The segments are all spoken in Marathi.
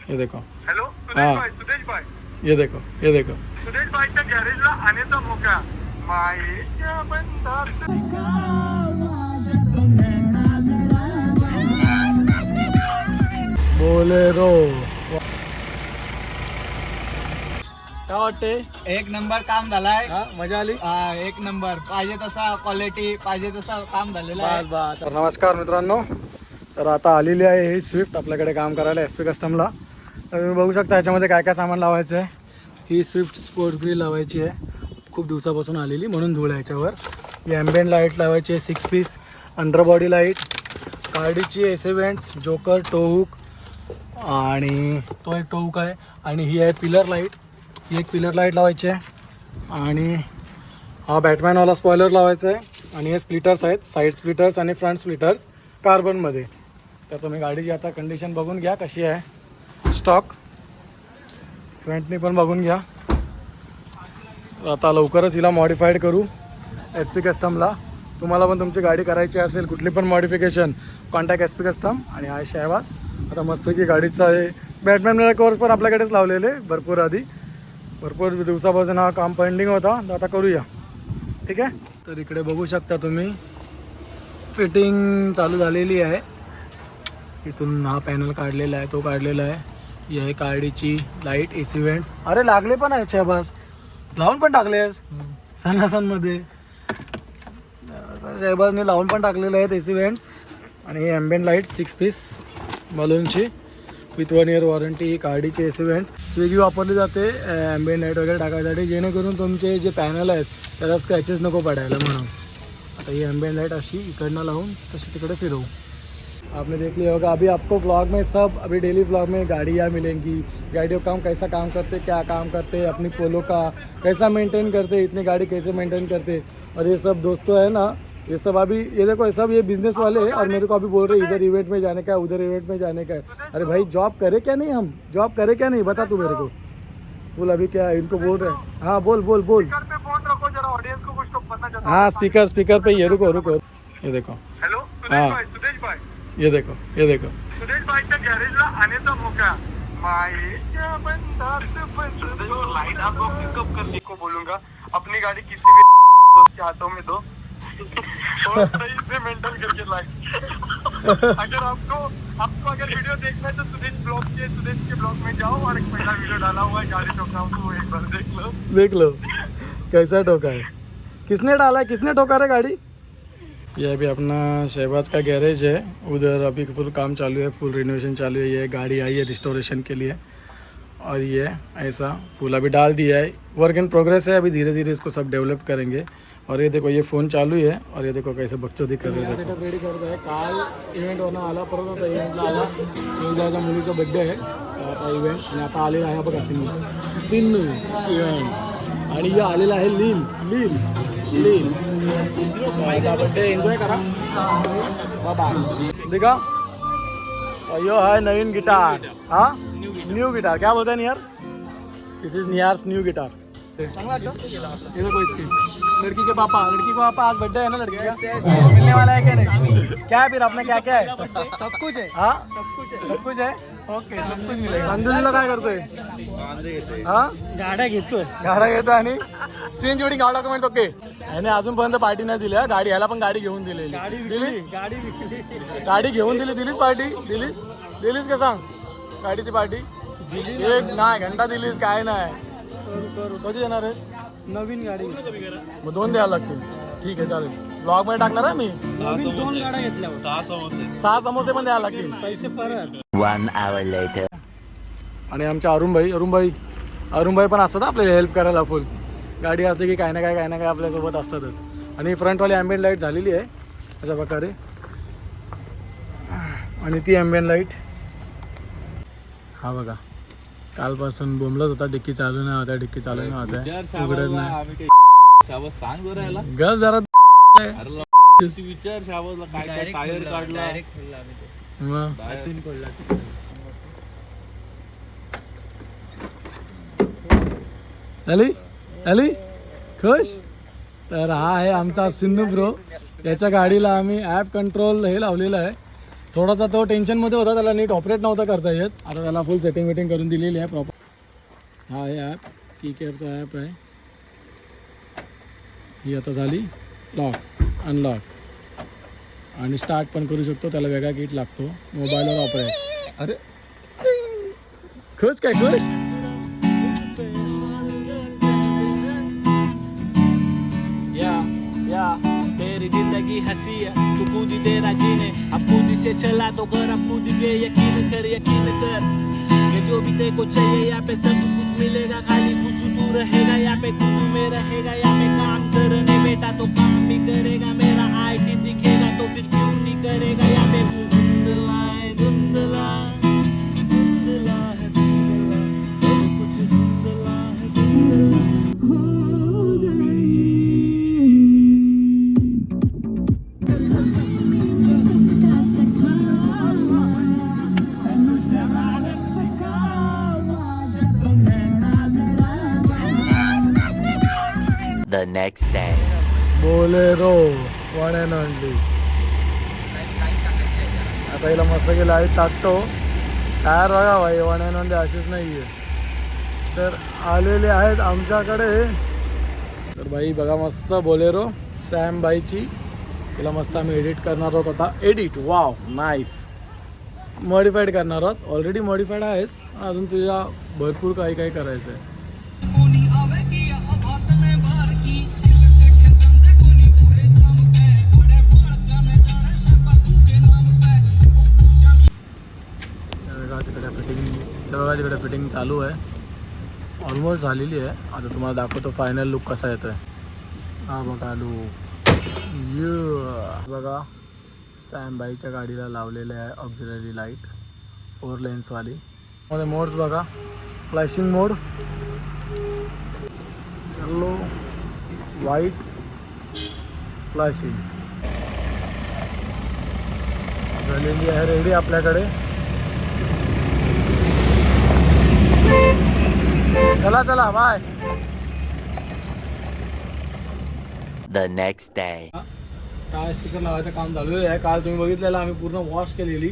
ये देखो। हॅलो हाँ। सुदेश भाई ये देखो, ये देखो। सुदेश भाईच्या गॅरेजला आण्याचा मोका मायेच्या बंधात बोलेरो काय वाटते? एक नंबर काम झालाय. हा, मजा आली? एक नंबर पाहिजे तसा क्वालिटी पाहिजे तसा काम झालेलं आहे. बस बस. तर नमस्कार मित्रांनो, तर आता आलेली आहे ही स्विफ्ट आपल्याकडे काम करायला SP कस्टमला. तर तुम्ही बघू शकता याच्यामध्ये काय काय सामान लावायचं आहे. ही स्विफ्ट स्पोर्ट ग्रिल लावायची आहे, खूप दिवसापासून आलेली म्हणून धूळ आहे याच्यावर. ही ॲम्बियंट लाईट लावायची आहे 6 पीस, अंडरबॉडी लाईट, गाडीची एस इव्हेंट्स, जोकर, टोहुक आणि तो एक टोहुक आहे. आणि ही आहे पिलर लाईट, ही एक पिलर लाईट लावायची आहे. आणि हा बॅटमॅनवाला स्पॉयलर लावायचा आहे. आणि हे स्प्लिटर्स आहेत, साईड स्प्लिटर्स आणि फ्रंट स्प्लिटर्स कार्बनमध्ये. तर तुम्ही गाडीची आता कंडिशन बघून घ्या कशी आहे. स्टॉक फ्रंटनी पण बघून घ्या. आता लवकरच हिला मॉडिफाईड करू SP कस्टमला. तुम्हाला पण तुमची गाडी करायची असेल कुठली पण मॉडिफिकेशन, कॉन्टॅक्ट SP कस्टम. आणि आहे शहबाज. आता मस्त की गाडीचा आहे बॅटमॅन कोर्स पण आपल्याकडेच लावलेले भरपूर आधी, भरपूर दिवसापासून हा काम पेंडिंग होता. तर आता करूया, ठीक आहे. तर इकडे बघू शकता तुम्ही फिटिंग चालू झालेली आहे. इथून हा पॅनल काढलेला आहे, तो काढलेला आहे. ही आहे गाडीची लाईट, AC व्हेंट्स. अरे लागले पण आहेत शहबाज, लावून पण टाकलेस सणासनमध्ये. शहबाजने लावून पण टाकलेले आहेत AC व्हेंट्स. आणि ही ॲम्बियंट लाईट 6 पीस बलूनची विथ 1 इयर वॉरंटी. ही गाडीची AC व्हेंट्स स्विगी वापरली जाते ॲम्बियंट लाईट वगैरे टाकायसाठी, जेणेकरून तुमचे जे पॅनल आहेत त्याला स्क्रॅचेस नको पडायला म्हणून. आता ही ॲम्बियंट लाईट अशी इकडनं लावून तशी तिकडे फिरवू. आपने देख लिया होगा अभी आपको व्लॉग में सब, अभी डेली व्लॉग में गाड़ियाँ मिलेंगी, गाड़ियों का हम कैसा काम करते, क्या काम करते, अपनी पोलो का कैसा मेंटेन करते, इतनी गाड़ी कैसे मेंटेन करते. और ये सब दोस्तों है ना, ये सब अभी ये देखो ये सब ये बिजनेस वाले हैं. और मेरे को अभी बोल रहे इधर इवेंट में जाने का है, उधर इवेंट में जाने का है. अरे भाई जॉब करे क्या नहीं, हम जॉब करे क्या नहीं, बता तू मेरे को. बोल अभी क्या इनको बोल रहे हैं. हाँ बोल बोल बोल. पे फोन रखो जरा, ऑडियंस को कुछ तो पता चला. हाँ स्पीकर पे ये रुको रुको. ये देखो, हॅलो हाँ. सुदेश भाई ये देखो, ये देखो. सुदेश भाईच्या गॅरेजला आण्याचा मोका मायेच्या बंधात लाइट आपको पिकअप करने को बोलूंगा. अपनी गाड़ी किसी भी के हाथों में दो और सही से मेंटेन करके लाइट. अगर आपको अगर वीडियो देखना है तो सुदेश के ब्लॉग में जाओ और एक पहला वीडियो डाला हुआ है गाड़ी ठोका हुआ, वो एक बार देख लो कैसा ठोका है, किसने डाला है, किसने ठोका रे गाड़ी. ये अभी अपना शहबाज का गैरेज है, उधर अभी फुल काम चालू है, फुल रिनोवेशन चालू है. ये गाड़ी आई है रिस्टोरेशन के लिए. और ये ऐसा फुल अभी डाल दिया है, वर्क इन प्रोग्रेस है. अभी धीरे धीरे इसको सब डेवलप करेंगे. और ये देखो ये फ़ोन चालू है. और ये देखो कैसे बकचोदी कर रहे हैं. सेटअप रेडी करत आहे. काल इव्हेंटवरनं आला, परत आता इव्हेंटला आला. शिवदाच्या मुलीचा बड्डे आहे, आता इव्हेंट. आणि आता आलेला आहे बघा सिन्नू इव्हेंट. आणि हे आलेला आहे लील. आता बड्डे एन्जॉय करा बाबा. देखा यो है नवीन गिटार. हाँ न्यू गिटार क्या बोलते हैं यार, दिस इज नियार्स न्यू गिटार. ये देखो इसकी लड़की के पापा आज बर्थडे है ना लड़की का, मिलने वाला है क्या नहीं. क्या है फिर अपने क्या क्या है, सब कुछ है. हाँ सब कुछ है. ओके सब कुछ मिलेगा. अंधुलीला काय करतोय. हाँ गाड्या घेतोय. गाडा घेतो आणि सीन जोडी गाव डॉक्युमेंट्स. ओके याने अजूनपर्यंत पार्टी नाही दिली. गाडी याला पण गाडी घेऊन दिलेली. गाडी घेऊन दिलीस पार्टी दिलीस का सांग. गाडीची पार्टी एक नाही घंटा दिलीस काय नाही. कधी येणार आहेस. नवीन गाडी मग 2 द्यायला लागतील. ठीक आहे चालेल, ब्लॉग मध्ये टाकणार आहे मी. नवीन 2 गाड्या घेतल्यावर 6 समोसे पण द्यायला लागतील. पैसे परत. 1 hour later. आणि आमचे अरुणभाई पण असतात आपल्याला हेल्प करायला. फुल गाडी असली की काय ना काय आपल्यासोबत असतातच. आणि फ्रंटवाली ॲम्बियंट लाईट झालेली आहे अशा प्रकारे. आणि ती ॲम्बियंट लाईट हा बघा कालपासून बोंबलत होता, डिक्की चालू नाही होता, उघडत नाही. गल जरा विचार शाबासला काय टायर काढला. आली खुश. तर हा आहे आमचा सिन्नू ब्रो. याच्या गाडीला आम्ही ॲप कंट्रोल हे लावलेलं आहे, थोडासा तो टेन्शनमध्ये होता, त्याला नीट ऑपरेट नव्हता करता येत. आता त्याला फुल सेटिंग वेटिंग करून दिलेली आहे प्रॉपर. हा हे ॲप की केअरचा ॲप आहे. ही आता झाली लॉक अनलॉक आणि स्टार्ट पण करू शकतो. त्याला वेगळा किट लागतो मोबाईलवर ऑपरेट. अरे खुश काय खुश. तेरी जिंदगी हंसी है तू खुद ही तेरा जीने अब खुद ही से चला तो कर अब खुद ही यकीन कर ये जो भी तेरे को चाहिए यहाँ पे सब कुछ मिलेगा खाली खुश तू रहेगा यहाँ पे खुद में रहेगा यहाँ पे काम करने बेटा तो काम भी करेगा मेरा आईटी दिखेगा तो फिर क्यों नहीं करेगा यहाँ पे धुंधला है धुंधला धुंधला है धुंधला सब कुछ धुंधला है धुंधला The next day. Bolero one and only. आता हिला मस्त की लाईट टाकतो. टायर बघा भाई वन अँड ओनली अशीच नाही आहे. तर आलेले आहेत आमच्याकडे. तर भाई बघा मस्त बोलेरो सॅम बाईची. तिला मस्त आम्ही एडिट करणार आहोत आता. Edit wow nice. मॉडिफाईड करणार आहोत. ऑलरेडी मॉडिफाईड आहेच, अजून तुझ्या भरपूर काही काही करायचं आहे. तिकडे फिटिंग चालू आहे. ऑलमोस्ट झालेली आहे. आता तुम्हाला दाखवतो फायनल लुक कसा येतोय. हा बघा लुक. बघा सॅम बाईच्या गाडीला लावलेले आहे ऑक्झिलरी लाईट 4 लेन्सवाली. मध्ये मोड्स बघा. Flashing mode, yellow, white, flashing झालेली आहे रेडी आपल्याकडे. चला चला bye. The next day. Tyre sticker लावायचं काम झालेलं आहे. काल तुम्ही बघितलेलं आम्ही पूर्ण वॉश केलेली.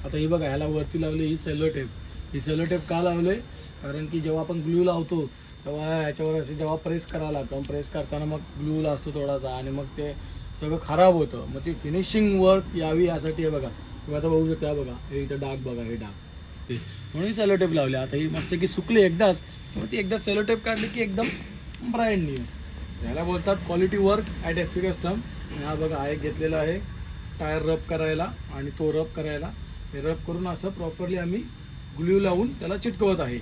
आता ही बघा ह्याला वरती लावली ही सेलो टेप. ही सेलो टेप का लावले, कारण की जेव्हा आपण ग्लू लावतो तेव्हा ह्याच्यावर असे जेव्हा प्रेस करायला लागतो, प्रेस करताना मग ग्लू असतो थोडासा आणि मग ते सगळं खराब होतं. मग ती फिनिशिंग वर्क यावी यासाठी हे बघा तुम्ही आता बघू शकता. बघा हे इथं डाग बघा, हे डाग म्हणून सेलो टेप लावले. आता ही मस्त की सुकली एकदाच, मग ती एकदा सेलो टेप काढली की एकदम ब्रँड न्यू. याला बोलतात quality work at SP custom. हा बघा हा एक घेतलेला आहे टायर रब करायला आणि तो रब करायला. हे रब करून असं प्रॉपरली आम्ही ग्लू लावून त्याला चिटकवत आहे.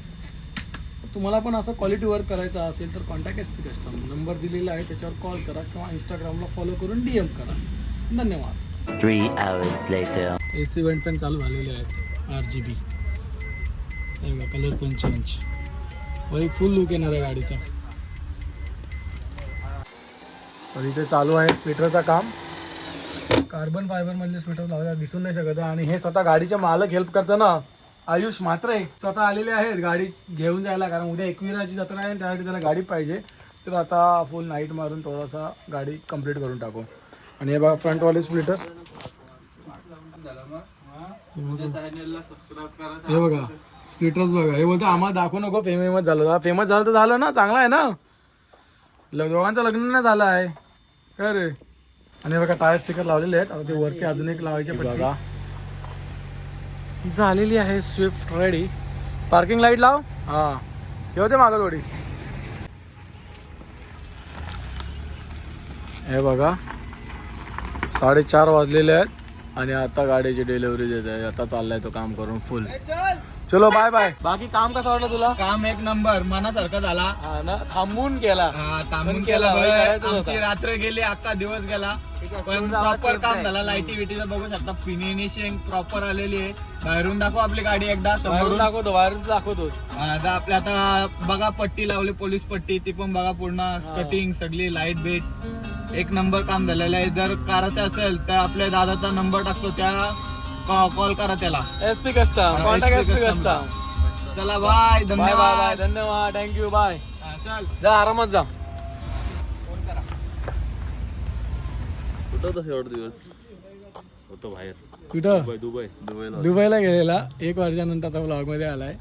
तुम्हाला पण असं क्वालिटी वर्क करायचा असेल तर कॉन्टॅक्ट SP कस्टम. नंबर दिलेला आहे त्याच्यावर कॉल करा किंवा इंस्टाग्रामला फॉलो करून DM करा. धन्यवाद. 3 hours later. AC वेंट पण चालू झालेले आहेत RGB. कलर पण चेंज. वही फुल लुक येणार आहे गाडीचा. तर इथे चालू आहे स्प्लिटरचं काम. कार्बन फायबर मधले स्प्लिटर लावल्या दिसून नाही शकत. आणि हे स्वतः गाडीचे मालक हेल्प करताना आयुष म्हात्रे स्वतः आलेले आहेत गाडी घेऊन जायला, कारण उद्या एकविराची जत्रा आहे त्यासाठी त्याला गाडी पाहिजे. तर आता फुल नाईट मारून थोडासा गाडी कंप्लीट करून टाकू. आणि हे बघा फ्रंटवाले स्प्लिटर्स. हे बघा स्प्लिटर्स बघा. हे बोलतो आम्हाला दाखवू नको फेमस झालं. फेमस झालं तर झालं ना, चांगला आहे ना. दोघांचं लग्न नाही झालं आहे काय रे. आणि बघा टायर स्टिकर लावलेले आहेत. आता ते वरती अजून एक लावायचे बघा. झालेली आहे स्विफ्ट रेडी. पार्किंग लाईट लाव. हां हे होते मागं थोडी. हे बघा 4:30 वाजलेले आहेत आणि आता गाडीची डिलिव्हरी देत आहे. आता चाललाय तो काम करून फुल. चलो बाय बाय. बाकी काम कसं वाटलं तुला? काम एक नंबर मनासारखा झाला. हा ना, थांबून केला. थांबून केला. आमची रात्र गेली, अख्खा दिवस गेला, पण प्रॉपर काम झाला. लाईटी विटीचं बघू शकता. फिनिशिंग प्रॉपर आलेली आहे. बाहेरून दाखव आपली गाडी एकदा. बाहेरून दाखवतो, बाहेरून दाखवतोच. आता आपल्या आता बघा पट्टी लावली, पोलीस पट्टी, ती पण बघा पूर्ण कटिंग सगळी लाईट बीट एक नंबर काम झालेलं आहे. जर करायचं असेल तर आपल्या दादाचा नंबर टाकतो, त्या कॉल करा त्याला. SP custom, contact SP custom. चला बाय. Bye bye bye. धन्यवाद. थँक्यू. बाय. चल जा आरामात जा. कुठं होतं शेवट दिवस होतो बाहेर. कुठं दुबई दुबईला गेलेला 1 वर्षानंतर आता ब्लॉग मध्ये आलाय